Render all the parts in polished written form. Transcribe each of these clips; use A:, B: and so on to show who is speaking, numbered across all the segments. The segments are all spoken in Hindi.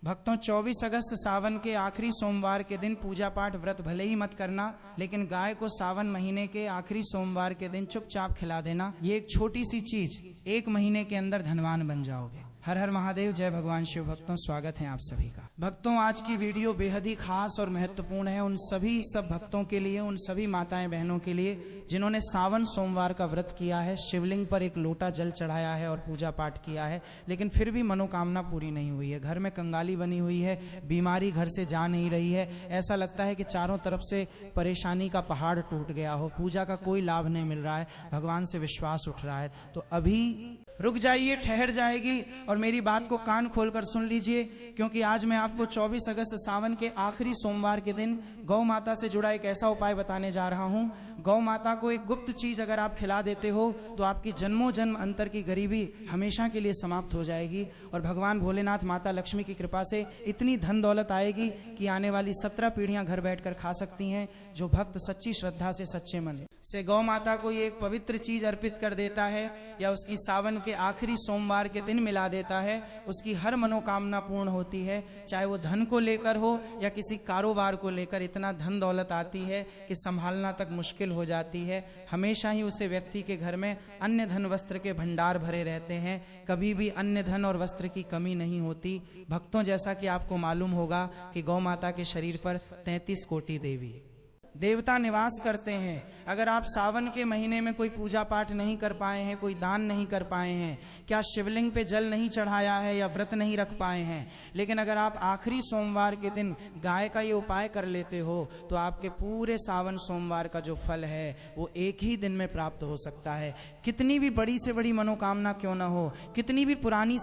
A: भक्तों 24 अगस्त सावन के आखिरी सोमवार के दिन पूजा पाठ व्रत भले ही मत करना, लेकिन गाय को सावन महीने के आखिरी सोमवार के दिन चुपचाप खिला देना। ये एक छोटी सी चीज 1 महीने के अंदर धनवान बन जाओगे। हर हर महादेव, जय भगवान शिव। भक्तों स्वागत है आप सभी का। भक्तों आज की वीडियो बेहद ही खास और महत्वपूर्ण है उन सभी सब भक्तों के लिए, उन सभी माताएं बहनों के लिए जिन्होंने सावन सोमवार का व्रत किया है, शिवलिंग पर एक लोटा जल चढ़ाया है और पूजा पाठ किया है, लेकिन फिर भी मनोकामना पूरी नहीं हुई है। घर में कंगाली बनी हुई है, बीमारी घर से जा नहीं रही है, ऐसा लगता है कि चारों तरफ से परेशानी का पहाड़ टूट गया हो, पूजा का कोई लाभ नहीं मिल रहा है, भगवान से विश्वास उठ रहा है, तो अभी रुक जाइए, ठहर जाएगी और मेरी बात को कान खोलकर सुन लीजिए, क्योंकि आज मैं आपको 24 अगस्त सावन के आखिरी सोमवार के दिन गौ माता से जुड़ा एक ऐसा उपाय बताने जा रहा हूं। गौ माता को एक गुप्त चीज अगर आप खिला देते हो तो आपकी जन्मों जन्म अंतर की गरीबी हमेशा के लिए समाप्त हो जाएगी और भगवान भोलेनाथ माता लक्ष्मी की कृपा से इतनी धन दौलत आएगी कि आने वाली 17 पीढ़ियां घर बैठकर खा सकती हैं। जो भक्त सच्ची श्रद्धा से, सच्चे मन से गौ माता को ये एक पवित्र चीज अर्पित कर देता है या उसकी सावन के आखिरी सोमवार के दिन मिला देता है, उसकी हर मनोकामना पूर्ण होती है। चाहे वो धन को लेकर हो या किसी कारोबार को लेकर, इतना धन दौलत आती है कि संभालना तक मुश्किल हो जाती है। हमेशा ही उसे व्यक्ति के घर में अन्य धन वस्त्र के भंडार भरे रहते हैं, कभी भी अन्य धन और वस्त्र की कमी नहीं होती। भक्तों जैसा कि आपको मालूम होगा कि गौ माता के शरीर पर 33 कोटि देवता निवास करते हैं। अगर आप सावन के महीने में कोई पूजा पाठ नहीं कर पाए हैं, कोई दान नहीं कर पाए हैं, क्या शिवलिंग पे जल नहीं चढ़ाया है या व्रत नहीं रख पाए हैं, लेकिन अगर आप आखिरी सोमवार के दिन गाय का ये उपाय कर लेते हो तो आपके पूरे सावन सोमवार का जो फल है वो एक ही दिन में प्राप्त हो सकता है। कितनी भी बड़ी से बड़ी मनोकामना क्यों ना हो, कितनी भी पुरानी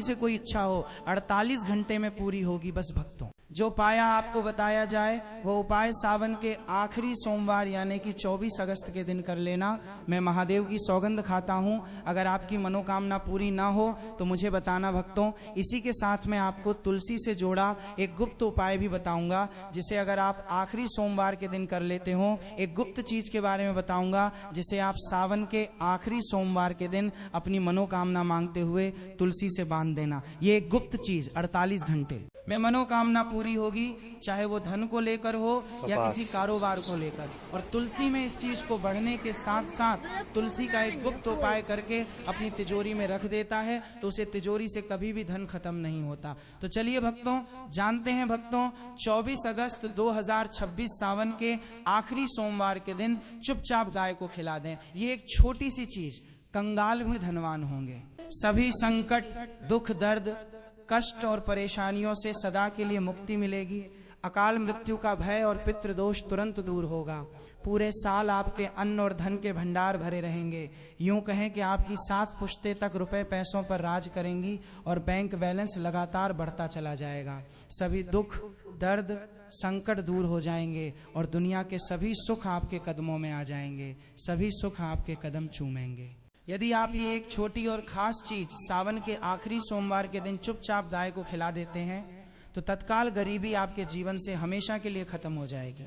A: से कोई इच्छा हो, 48 घंटे में पूरी होगी। बस भक्तों जो उपाय आपको बताया जाए वो उपाय सावन के आखिरी सोमवार यानी कि 24 अगस्त के दिन कर लेना। मैं महादेव की सौगंध खाता हूँ, अगर आपकी मनोकामना पूरी ना हो तो मुझे बताना भक्तों। इसी के साथ में आपको तुलसी से जोड़ा एक गुप्त उपाय भी बताऊंगा, जिसे अगर आप आखिरी सोमवार के दिन कर लेते हो, एक गुप्त चीज के बारे में बताऊंगा जिसे आप सावन के आखिरी सोमवार के दिन अपनी मनोकामना मांगते हुए तुलसी से बांध देना। ये एक गुप्त चीज 48 घंटे में मनोकामना पूरी होगी, चाहे वो धन को लेकर हो या किसी कारोबार को लेकर। और तुलसी में इस चीज को बढ़ने के साथ साथ तुलसी का एक गुप्त उपाय करके अपनी तिजोरी में रख देता है तो उसे तिजोरी से कभी भी धन खत्म नहीं होता। तो चलिए भक्तों जानते हैं भक्तों, 24 अगस्त 2026 सावन के आखिरी सोमवार के दिन चुपचाप गाय को खिला दें। ये एक छोटी सी चीज, कंगाल भी धनवान होंगे। सभी संकट, दुख, दर्द, कष्ट और परेशानियों से सदा के लिए मुक्ति मिलेगी। अकाल मृत्यु का भय और पितृदोष तुरंत दूर होगा। पूरे साल आपके अन्न और धन के भंडार भरे रहेंगे। यूं कहें कि आपकी 7 पुश्ते तक रुपए पैसों पर राज करेंगी और बैंक बैलेंस लगातार बढ़ता चला जाएगा। सभी दुख, दर्द, संकट दूर हो जाएंगे और दुनिया के सभी सुख आपके कदमों में आ जाएंगे। सभी सुख आपके कदम चूमेंगे। यदि आप ये एक छोटी और खास चीज सावन के आखिरी सोमवार के दिन चुपचाप गाय को खिला देते हैं तो तत्काल गरीबी आपके जीवन से हमेशा के लिए खत्म हो जाएगी।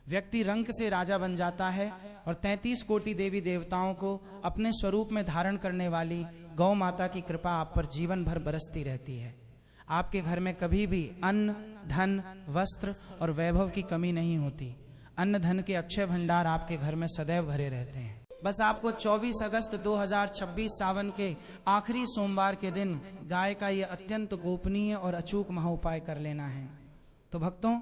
A: व्यक्ति रंक से राजा बन जाता है और 33 कोटि देवी देवताओं को अपने स्वरूप में धारण करने वाली गौ माता की कृपा आप पर जीवन भर बरसती रहती है। आपके घर में कभी भी अन्न, धन, वस्त्र और वैभव की कमी नहीं होती। अन्न धन के अक्षय भंडार आपके घर में सदैव भरे रहते हैं। बस आपको 24 अगस्त 2026 सावन के आखिरी सोमवार के दिन गाय का ये अत्यंत गोपनीय और अचूक महाउपाय कर लेना है। तो भक्तों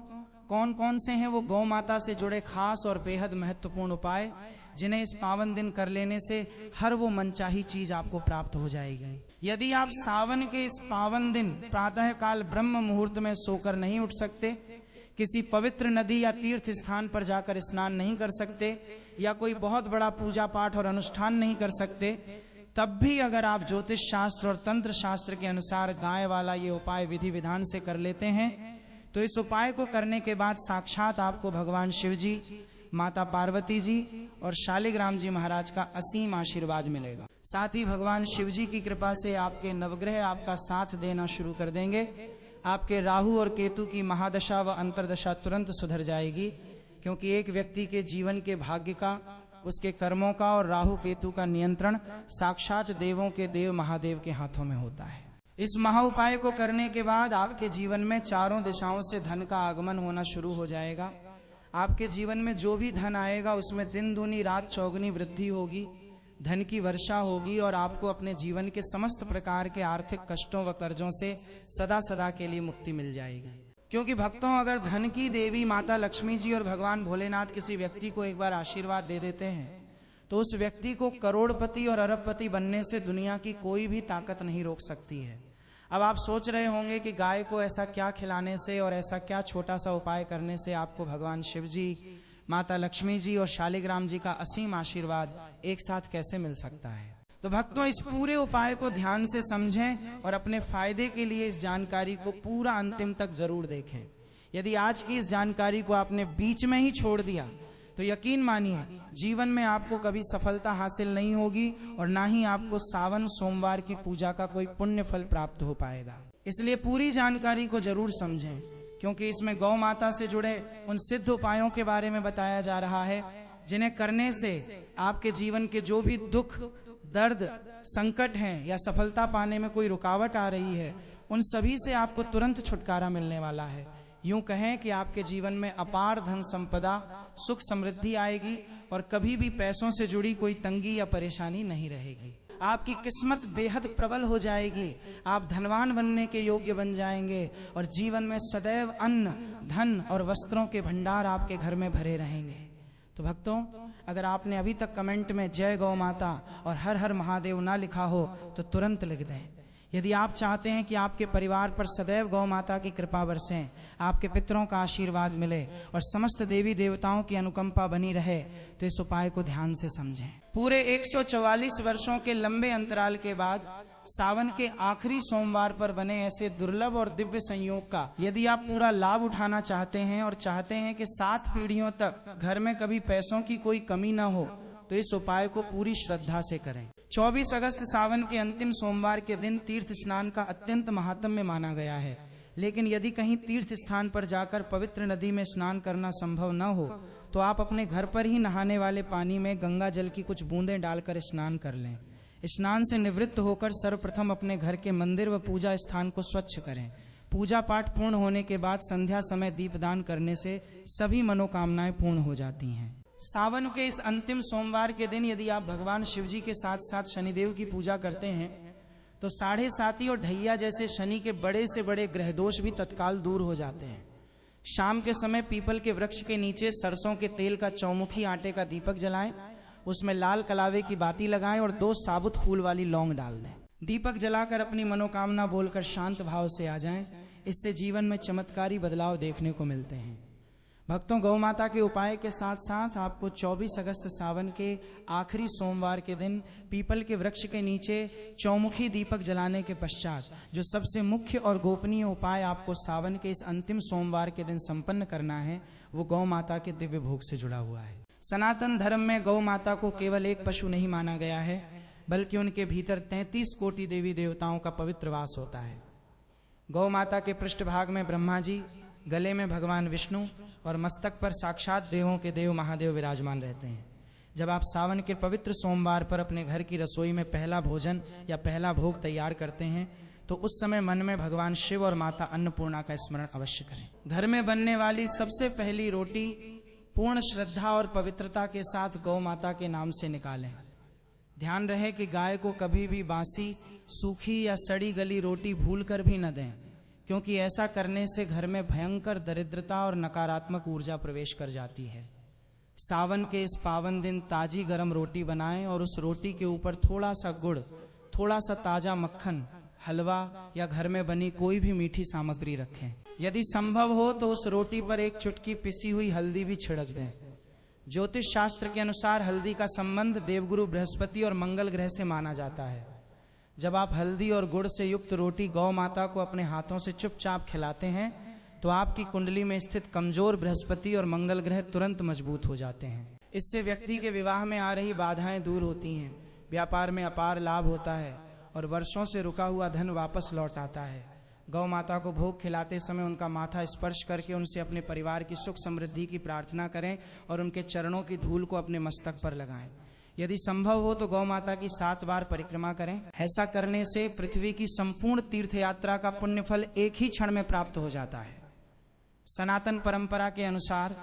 A: कौन कौन से हैं वो गौ माता से जुड़े खास और बेहद महत्वपूर्ण उपाय जिन्हें इस पावन दिन कर लेने से हर वो मनचाही चीज आपको प्राप्त हो जाएगी। यदि आप सावन के इस पावन दिन प्रातः काल ब्रह्म मुहूर्त में सोकर नहीं उठ सकते, किसी पवित्र नदी या तीर्थ स्थान पर जाकर स्नान नहीं कर सकते या कोई बहुत बड़ा पूजा पाठ और अनुष्ठान नहीं कर सकते, तब भी अगर आप ज्योतिष शास्त्र और तंत्र शास्त्र के अनुसार गाय वाला ये उपाय विधि विधान से कर लेते हैं तो इस उपाय को करने के बाद साक्षात आपको भगवान शिव जी, माता पार्वती जी और शालिग्राम जी महाराज का असीम आशीर्वाद मिलेगा। साथ ही भगवान शिव जी की कृपा से आपके नवग्रह आपका साथ देना शुरू कर देंगे। आपके राहु और केतु की महादशा व अंतरदशा तुरंत सुधर जाएगी, क्योंकि एक व्यक्ति के जीवन के भाग्य का, उसके कर्मों का और राहु केतु का नियंत्रण साक्षात देवों के देव महादेव के हाथों में होता है। इस महा उपाय को करने के बाद आपके जीवन में चारों दिशाओं से धन का आगमन होना शुरू हो जाएगा। आपके जीवन में जो भी धन आएगा उसमें दिन दूनी रात चौगुनी वृद्धि होगी, धन की वर्षा होगी और आपको अपने जीवन के समस्त प्रकार के आर्थिक कष्टों व कर्जों से सदा सदा के लिए मुक्ति मिल जाएगी। क्योंकि भक्तों, अगर धन की देवी माता लक्ष्मी जी और भगवान भोलेनाथ किसी व्यक्ति को एक बार आशीर्वाद दे देते हैं तो उस व्यक्ति को करोड़पति और अरबपति बनने से दुनिया की कोई भी ताकत नहीं रोक सकती है। अब आप सोच रहे होंगे कि गाय को ऐसा क्या खिलाने से और ऐसा क्या छोटा सा उपाय करने से आपको भगवान शिव जी, माता लक्ष्मी जी और शालिग्राम जी का असीम आशीर्वाद एक साथ कैसे मिल सकता है। तो भक्तों, इस पूरे उपाय को ध्यान से समझें और अपने फायदे के लिए इस जानकारी को पूरा अंतिम तक जरूर देखें। यदि आज की इस जानकारी को आपने बीच में ही छोड़ दिया तो यकीन मानिए जीवन में आपको कभी सफलता हासिल नहीं होगी और ना ही आपको सावन सोमवार की पूजा का कोई पुण्य फल प्राप्त हो पाएगा। इसलिए पूरी जानकारी को जरूर समझें, क्योंकि इसमें गौ माता से जुड़े उन सिद्ध उपायों के बारे में बताया जा रहा है जिन्हें करने से आपके जीवन के जो भी दुख, दर्द, संकट हैं या सफलता पाने में कोई रुकावट आ रही है, उन सभी से आपको तुरंत छुटकारा मिलने वाला है। यूं कहें कि आपके जीवन में अपार धन संपदा, सुख समृद्धि आएगी और कभी भी पैसों से जुड़ी कोई तंगी या परेशानी नहीं रहेगी। आपकी किस्मत बेहद प्रबल हो जाएगी, आप धनवान बनने के योग्य बन जाएंगे और जीवन में सदैव अन्न, धन और वस्त्रों के भंडार आपके घर में भरे रहेंगे। तो भक्तों, अगर आपने अभी तक कमेंट में जय गौ माता और हर हर महादेव ना लिखा हो तो तुरंत लिख दें। यदि आप चाहते हैं कि आपके परिवार पर सदैव गौ माता की कृपा बरसें, आपके पितरों का आशीर्वाद मिले और समस्त देवी देवताओं की अनुकंपा बनी रहे, तो इस उपाय को ध्यान से समझें। पूरे 144 वर्षों के लंबे अंतराल के बाद सावन के आखिरी सोमवार पर बने ऐसे दुर्लभ और दिव्य संयोग का यदि आप पूरा लाभ उठाना चाहते हैं और चाहते हैं कि 7 पीढ़ियों तक घर में कभी पैसों की कोई कमी न हो, तो इस उपाय को पूरी श्रद्धा से करें। 24 अगस्त सावन के अंतिम सोमवार के दिन तीर्थ स्नान का अत्यंत महात्म्य माना गया है, लेकिन यदि कहीं तीर्थ स्थान पर जाकर पवित्र नदी में स्नान करना संभव न हो तो आप अपने घर पर ही नहाने वाले पानी में गंगा जल की कुछ बूंदें डालकर स्नान कर लें। स्नान से निवृत्त होकर सर्वप्रथम अपने घर के मंदिर व पूजा स्थान को स्वच्छ करें। पूजा पाठ पूर्ण होने के बाद संध्या समय दीपदान करने से सभी मनोकामनाएं पूर्ण हो जाती हैं। सावन के इस अंतिम सोमवार के दिन यदि आप भगवान शिव जी के साथ साथ शनिदेव की पूजा करते हैं तो 7.5 और ढैया जैसे शनि के बड़े से बड़े ग्रह दोष भी तत्काल दूर हो जाते हैं। शाम के समय पीपल के वृक्ष के नीचे सरसों के तेल का चौमुखी आटे का दीपक जलाएं, उसमें लाल कलावे की बाती लगाएं और 2 साबुत फूल वाली लौंग डाल दें। दीपक जलाकर अपनी मनोकामना बोलकर शांत भाव से आ जाएं। इससे जीवन में चमत्कारी बदलाव देखने को मिलते हैं। भक्तों, गौ माता के उपाय के साथ साथ आपको 24 अगस्त सावन के आखिरी सोमवार के दिन पीपल के वृक्ष के नीचे चौमुखी दीपक जलाने के पश्चात जो सबसे मुख्य और गोपनीय उपाय आपको सावन के इस अंतिम सोमवार के दिन संपन्न करना है, वो गौ माता के दिव्य भोग से जुड़ा हुआ है। सनातन धर्म में गौ माता को केवल एक पशु नहीं माना गया है, बल्कि उनके भीतर 33 कोटि देवी देवताओं का पवित्र वास होता है। गौ माता के पृष्ठभाग में ब्रह्मा जी, गले में भगवान विष्णु और मस्तक पर साक्षात देवों के देव महादेव विराजमान रहते हैं। जब आप सावन के पवित्र सोमवार पर अपने घर की रसोई में पहला भोजन या पहला भोग तैयार करते हैं तो उस समय मन में भगवान शिव और माता अन्नपूर्णा का स्मरण अवश्य करें। घर में बनने वाली सबसे पहली रोटी पूर्ण श्रद्धा और पवित्रता के साथ गौ माता के नाम से निकालें। ध्यान रहे कि गाय को कभी भी बासी, सूखी या सड़ी गली रोटी भूल कर भी न दें, क्योंकि ऐसा करने से घर में भयंकर दरिद्रता और नकारात्मक ऊर्जा प्रवेश कर जाती है। सावन के इस पावन दिन ताजी गरम रोटी बनाएं और उस रोटी के ऊपर थोड़ा सा गुड़, थोड़ा सा ताजा मक्खन, हलवा या घर में बनी कोई भी मीठी सामग्री रखें। यदि संभव हो तो उस रोटी पर एक चुटकी पिसी हुई हल्दी भी छिड़क दें। ज्योतिष शास्त्र के अनुसार हल्दी का संबंध देवगुरु बृहस्पति और मंगल ग्रह से माना जाता है। जब आप हल्दी और गुड़ से युक्त रोटी गौ माता को अपने हाथों से चुपचाप खिलाते हैं तो आपकी कुंडली में स्थित कमजोर बृहस्पति और मंगल ग्रह तुरंत मजबूत हो जाते हैं। इससे व्यक्ति के विवाह में आ रही बाधाएं दूर होती हैं, व्यापार में अपार लाभ होता है और वर्षों से रुका हुआ धन वापस लौट आता है। गौ माता को भोग खिलाते समय उनका माथा स्पर्श करके उनसे अपने परिवार की सुख समृद्धि की प्रार्थना करें और उनके चरणों की धूल को अपने मस्तक पर लगाएं। यदि संभव हो तो गौ माता की 7 बार परिक्रमा करें। ऐसा करने से पृथ्वी की संपूर्ण तीर्थ यात्रा का पुण्य फल एक ही क्षण में प्राप्त हो जाता है। सनातन परंपरा के अनुसार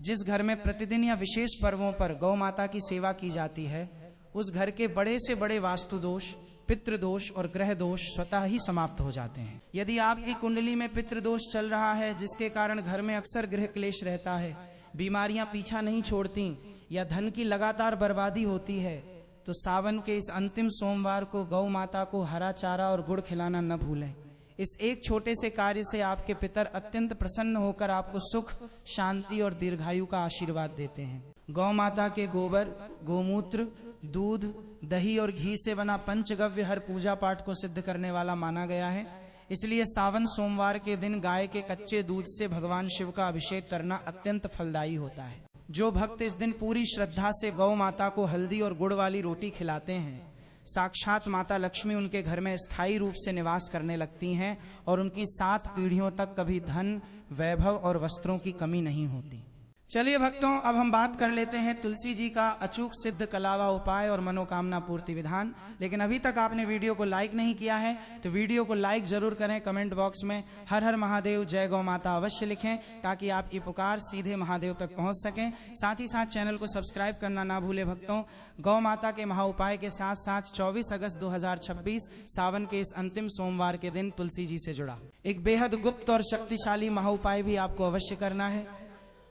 A: जिस घर में प्रतिदिन या विशेष पर्वों पर गौ माता की सेवा की जाती है, उस घर के बड़े से बड़े वास्तु दोष, पितृदोष और ग्रह दोष स्वतः ही समाप्त हो जाते हैं। यदि आपकी कुंडली में पितृदोष चल रहा है, जिसके कारण घर में अक्सर गृह क्लेश रहता है, बीमारियां पीछा नहीं छोड़ती या धन की लगातार बर्बादी होती है, तो सावन के इस अंतिम सोमवार को गौ माता को हरा चारा और गुड़ खिलाना न भूलें। इस एक छोटे से कार्य से आपके पितर अत्यंत प्रसन्न होकर आपको सुख, शांति और दीर्घायु का आशीर्वाद देते हैं। गौ माता के गोबर, गोमूत्र, दूध, दही और घी से बना पंचगव्य हर पूजा पाठ को सिद्ध करने वाला माना गया है। इसलिए सावन सोमवार के दिन गाय के कच्चे दूध से भगवान शिव का अभिषेक करना अत्यंत फलदायी होता है। जो भक्त इस दिन पूरी श्रद्धा से गौ माता को हल्दी और गुड़ वाली रोटी खिलाते हैं, साक्षात माता लक्ष्मी उनके घर में स्थायी रूप से निवास करने लगती हैं और उनकी 7 पीढ़ियों तक कभी धन, वैभव और वस्त्रों की कमी नहीं होती। चलिए भक्तों, अब हम बात कर लेते हैं तुलसी जी का अचूक सिद्ध कलावा उपाय और मनोकामना पूर्ति विधान। लेकिन अभी तक आपने वीडियो को लाइक नहीं किया है तो वीडियो को लाइक जरूर करें। कमेंट बॉक्स में हर हर महादेव, जय गौ माता अवश्य लिखें, ताकि आपकी पुकार सीधे महादेव तक पहुंच सकें। साथ ही साथ चैनल को सब्सक्राइब करना ना भूले भक्तों। गौ माता के महा उपाय के साथ साथ 24 अगस्त 2026 सावन के इस अंतिम सोमवार के दिन तुलसी जी से जुड़ा एक बेहद गुप्त और शक्तिशाली महा उपाय भी आपको अवश्य करना है।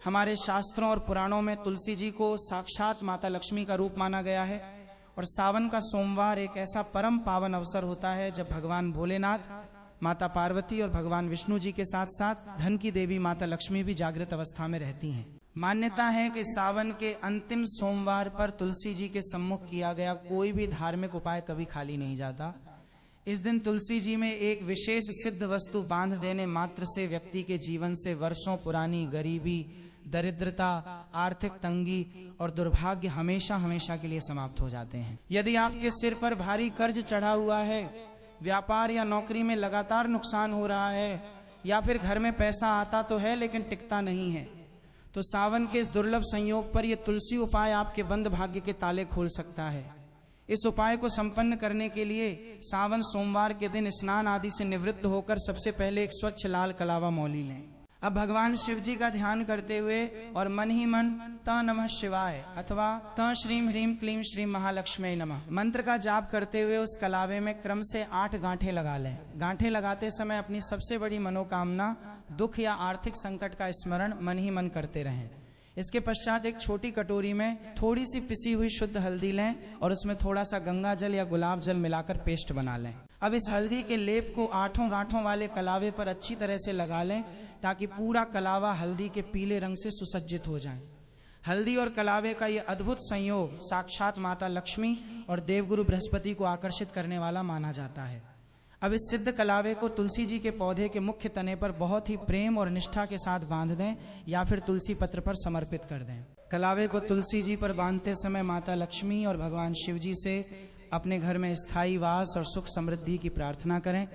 A: हमारे शास्त्रों और पुराणों में तुलसी जी को साक्षात माता लक्ष्मी का रूप माना गया है और सावन का सोमवार एक ऐसा परम पावन अवसर होता है जब भगवान भोलेनाथ, माता पार्वती और भगवान विष्णु जी के साथ साथ धन की देवी माता लक्ष्मी भी जागृत अवस्था में रहती हैं। मान्यता है कि सावन के अंतिम सोमवार पर तुलसी जी के सम्मुख किया गया कोई भी धार्मिक उपाय कभी खाली नहीं जाता। इस दिन तुलसी जी में एक विशेष सिद्ध वस्तु बांध देने मात्र से व्यक्ति के जीवन से वर्षों पुरानी गरीबी, दरिद्रता, आर्थिक तंगी और दुर्भाग्य हमेशा हमेशा के लिए समाप्त हो जाते हैं। यदि आपके सिर पर भारी कर्ज चढ़ा हुआ है, व्यापार या नौकरी में लगातार नुकसान हो रहा है, या फिर घर में पैसा आता तो है लेकिन टिकता नहीं है, तो सावन के इस दुर्लभ संयोग पर यह तुलसी उपाय आपके बंद भाग्य के ताले खोल सकता है। इस उपाय को संपन्न करने के लिए सावन सोमवार के दिन स्नान आदि से निवृत्त होकर सबसे पहले एक स्वच्छ लाल कलावा मौली लें। अब भगवान शिव जी का ध्यान करते हुए और मन ही मन त नमः शिवाय अथवा त श्रीम ह्रीम क्लीम श्री महालक्ष्मी नमः मंत्र का जाप करते हुए उस कलावे में क्रम से 8 गांठें लगा लें। गांठें लगाते समय अपनी सबसे बड़ी मनोकामना, दुख या आर्थिक संकट का स्मरण मन ही मन करते रहें। इसके पश्चात एक छोटी कटोरी में थोड़ी सी पिसी हुई शुद्ध हल्दी लें और उसमें थोड़ा सा गंगा जल या गुलाब जल मिलाकर पेस्ट बना लें। अब इस हल्दी के लेप को 8 गांठों वाले कलावे पर अच्छी तरह से लगा लें ताकि पूरा कलावा हल्दी के पीले रंग से सुसज्जित हो जाए। हल्दी और कलावे का यह अद्भुत संयोग साक्षात माता लक्ष्मी और देवगुरु बृहस्पति को आकर्षित करने वाला माना जाता है। अब इस सिद्ध कलावे को तुलसी जी के पौधे के मुख्य तने पर बहुत ही प्रेम और निष्ठा के साथ बांध दें या फिर तुलसी पत्र पर समर्पित कर दें। कलावे को तुलसी जी पर बांधते समय माता लक्ष्मी और भगवान शिव जी से अपने घर में स्थायी वास और सुख समृद्धि की प्रार्थना करें।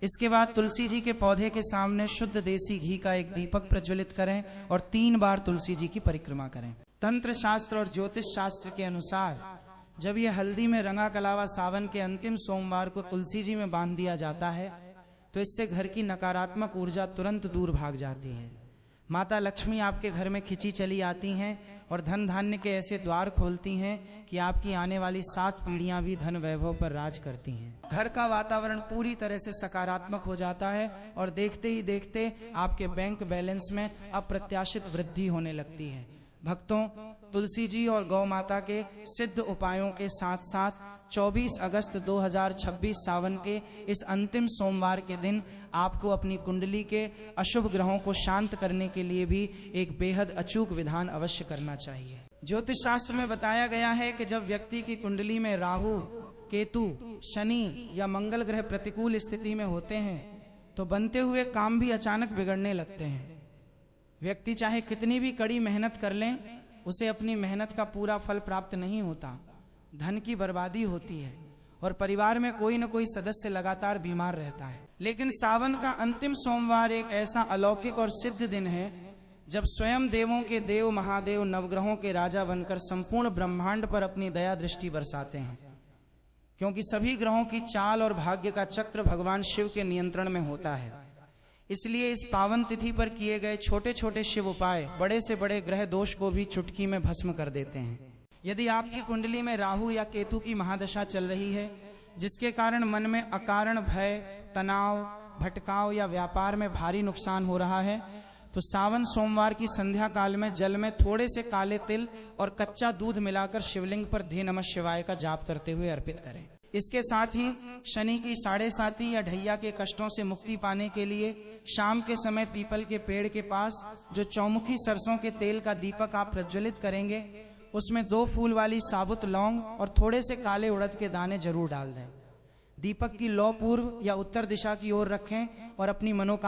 A: इसके बाद तुलसी जी के पौधे के सामने शुद्ध देसी घी का एक दीपक प्रज्वलित करें और 3 बार तुलसी जी की परिक्रमा करें। तंत्र शास्त्र और ज्योतिष शास्त्र के अनुसार जब यह हल्दी में रंगा कलावा सावन के अंतिम सोमवार को तुलसी जी में बांध दिया जाता है तो इससे घर की नकारात्मक ऊर्जा तुरंत दूर भाग जाती है। माता लक्ष्मी आपके घर में खिंची चली आती हैं और धन धान्य के ऐसे द्वार खोलती हैं कि आपकी आने वाली 7 पीढ़ियां भी धन वैभव पर राज करती हैं। घर का वातावरण पूरी तरह से सकारात्मक हो जाता है और देखते ही देखते आपके बैंक बैलेंस में अप्रत्याशित वृद्धि होने लगती है। भक्तों, तुलसी जी और गौ माता के सिद्ध उपायों के साथ साथ 24 अगस्त 2026 सावन के इस अंतिम सोमवार के दिन आपको अपनी कुंडली के अशुभ ग्रहों को शांत करने के लिए भी एक बेहद अचूक विधान अवश्य करना चाहिए। ज्योतिष शास्त्र में बताया गया है कि जब व्यक्ति की कुंडली में राहु, केतु, शनि या मंगल ग्रह प्रतिकूल स्थिति में होते हैं तो बनते हुए काम भी अचानक बिगड़ने लगते हैं। व्यक्ति चाहे कितनी भी कड़ी मेहनत कर लें, उसे अपनी मेहनत का पूरा फल प्राप्त नहीं होता, धन की बर्बादी होती है और परिवार में कोई न कोई सदस्य लगातार बीमार रहता है। लेकिन सावन का अंतिम सोमवार एक ऐसा अलौकिक और सिद्ध दिन है जब स्वयं देवों के देव महादेव नवग्रहों के राजा बनकर संपूर्ण ब्रह्मांड पर अपनी दया दृष्टि बरसाते हैं, क्योंकि सभी ग्रहों की चाल और भाग्य का चक्र भगवान शिव के नियंत्रण में होता है। इसलिए इस पावन तिथि पर किए गए छोटे छोटे शिव उपाय बड़े से बड़े ग्रह दोष को भी चुटकी में भस्म कर देते हैं। यदि आपकी कुंडली में राहु या केतु की महादशा चल रही है, जिसके कारण मन में अकारण भय, तनाव, भटकाव या व्यापार में भारी नुकसान हो रहा है, तो सावन सोमवार की संध्या काल में जल में थोड़े से काले तिल और कच्चा दूध मिलाकर शिवलिंग पर धे नमः शिवाय का जाप करते हुए अर्पित करें। इसके साथ ही शनि की 7.5 या ढैया के कष्टों से मुक्ति पाने के लिए शाम के समय पीपल के पेड़ के पास जो चौमुखी सरसों के तेल का दीपक आप प्रज्वलित करेंगे, उसमें 2 फूल वाली साबुत लौंग और थोड़े से काले उड़द के दाने जरूर डाल दें। दीपक की लौ पूर्व या उत्तर दिशा की ओर रखें और अपनी मनोकामना